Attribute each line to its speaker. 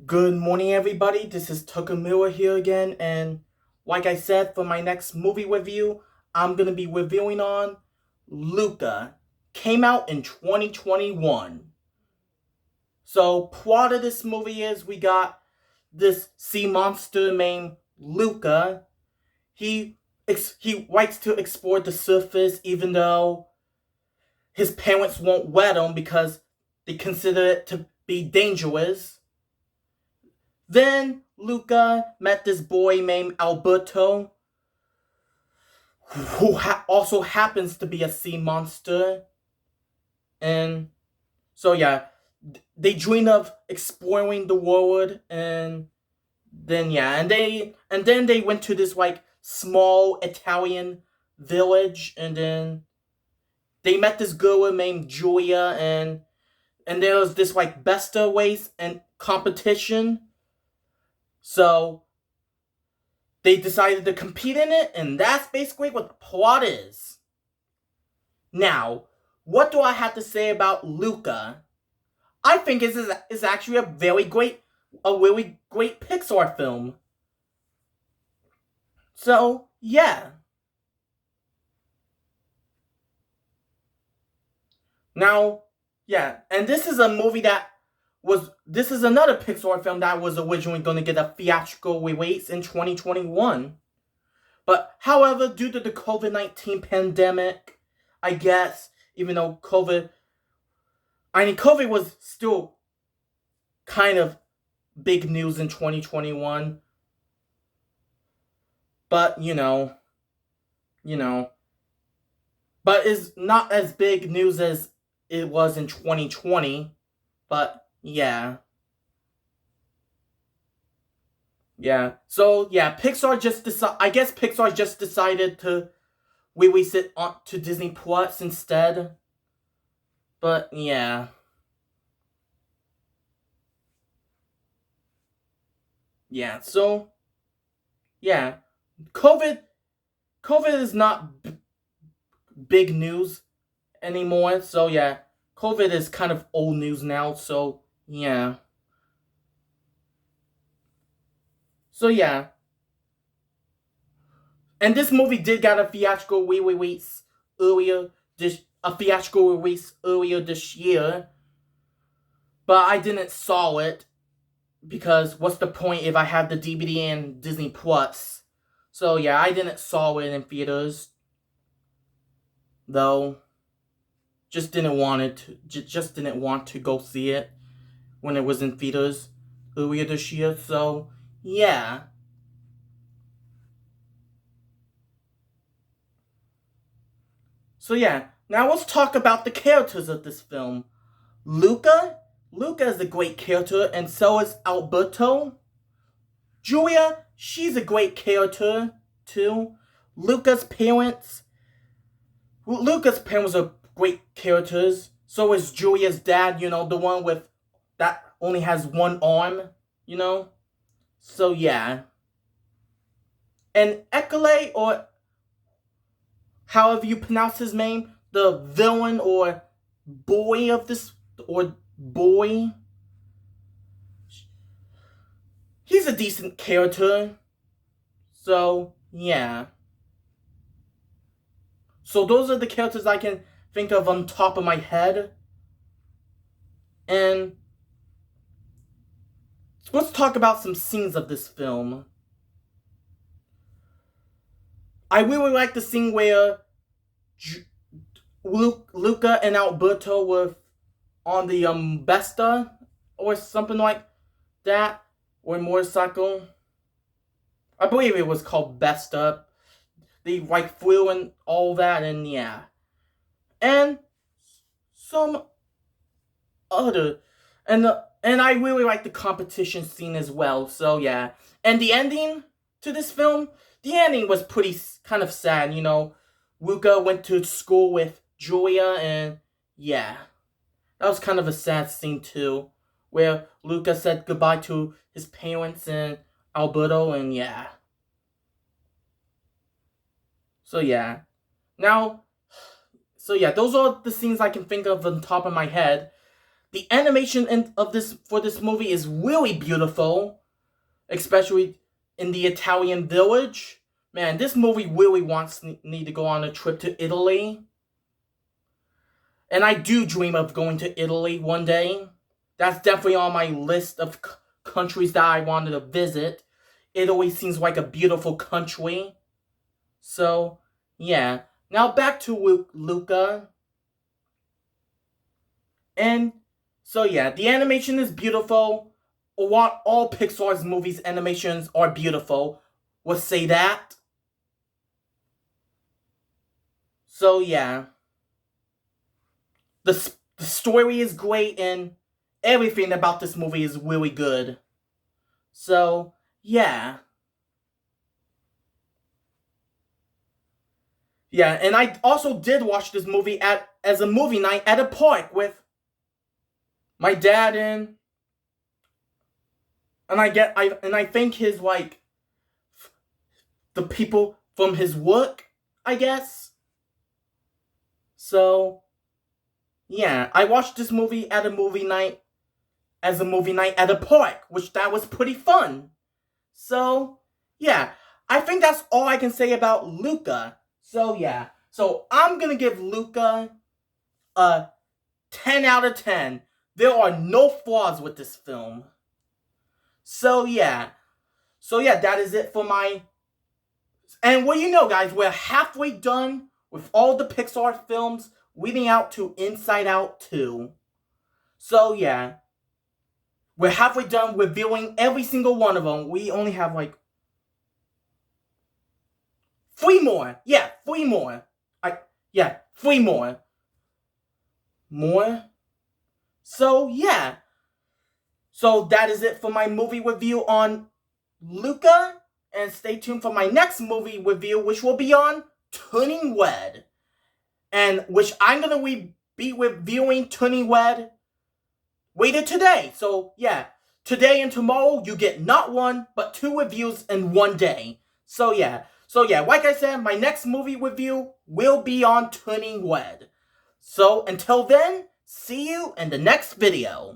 Speaker 1: Good morning, everybody. This is Tukamura here again, and like I said, for my next movie review, I'm gonna be reviewing on Luca. Came out in 2021. So, plot of this movie is we got this sea monster named Luca. He likes to explore the surface, even though his parents won't let him because they consider it to be dangerous. Then Luca met this boy named Alberto, who also happens to be a sea monster. And so, yeah, they dream of exploring the world, and then they went to this like small Italian village, and then they met this girl named Julia, and there was this like besta race and competition. So they decided to compete in it, and that's basically what the plot is. Now, what do I have to say about Luca? I think this is actually a really great Pixar film. So, yeah. Now, yeah, and this is another Pixar film that was originally going to get a theatrical release in 2021. But however, due to the COVID-19 pandemic, I guess, even though COVID was still kind of big news in 2021, but you know, but is not as big news as it was in 2020. But yeah, yeah. So yeah, I guess Pixar just decided to release it on to Disney Plus instead. But yeah, yeah. So yeah, COVID COVID is not big news anymore. So yeah, COVID is kind of old news now. So yeah. So yeah. And this movie did get a theatrical release earlier this year, but I didn't saw it because what's the point if I have the DVD and Disney Plus? So yeah, I didn't saw it in theaters though. Just didn't want to go see it when it was in theaters earlier this year. So yeah. So yeah. Now let's talk about the characters of this film. Luca? Luca is a great character, and so is Alberto. Julia, she's a great character too. Luca's parents, Luca's parents are great characters. So is Julia's dad, the one with that only has one arm, you know? So yeah. And Ekele, or however you pronounce his name, the villain or boy of this, or boy, he's a decent character. So yeah. So those are the characters I can think of on top of my head. And let's talk about some scenes of this film. I really like the scene where Luca and Alberto were on the Besta or something like that, or motorcycle. I believe it was called Besta. They like flew and all that, and yeah, and some other, and I really like the competition scene as well. So yeah, and the ending to this film, the ending was pretty kind of sad. Luca went to school with Julia, and yeah, that was kind of a sad scene too, where Luca said goodbye to his parents and Alberto, and yeah. So yeah, now, so yeah, those are the scenes I can think of on top of my head. The animation of this movie is really beautiful, especially in the Italian village. Man, this movie really wants me to go on a trip to Italy. And I do dream of going to Italy one day. That's definitely on my list of countries that I wanted to visit. Italy seems like a beautiful country. So, yeah. Now back to Luca. And, so yeah, the animation is beautiful. All Pixar's movies' animations are beautiful. We'll say that. So, yeah. The story is great and everything about this movie is really good. So, yeah. Yeah, and I also did watch this movie as a movie night at a park with my dad and I think his like the people from his work, I guess. So, yeah, I watched this movie at a movie night as a movie night at a park, which that was pretty fun. So, yeah, I think that's all I can say about Luca. So, yeah. So, I'm going to give Luca a 10 out of 10. There are no flaws with this film. So, yeah. So, yeah, that is it for my... And well, you know, guys, we're halfway done with all the Pixar films leading out to Inside Out 2. So, yeah. We're halfway done reviewing every single one of them. We only have, like, 3 more. Yeah, 3 more. 3 more. More? So, yeah. So, that is it for my movie review on Luca. And stay tuned for my next movie review, which will be on Turning Red. And which I'm going to be reviewing Turning Red later today. So, yeah. Today and tomorrow, you get not 1, but 2 reviews in one day. So, yeah. So, yeah, like I said, my next movie review will be on Turning Red. So, until then, see you in the next video.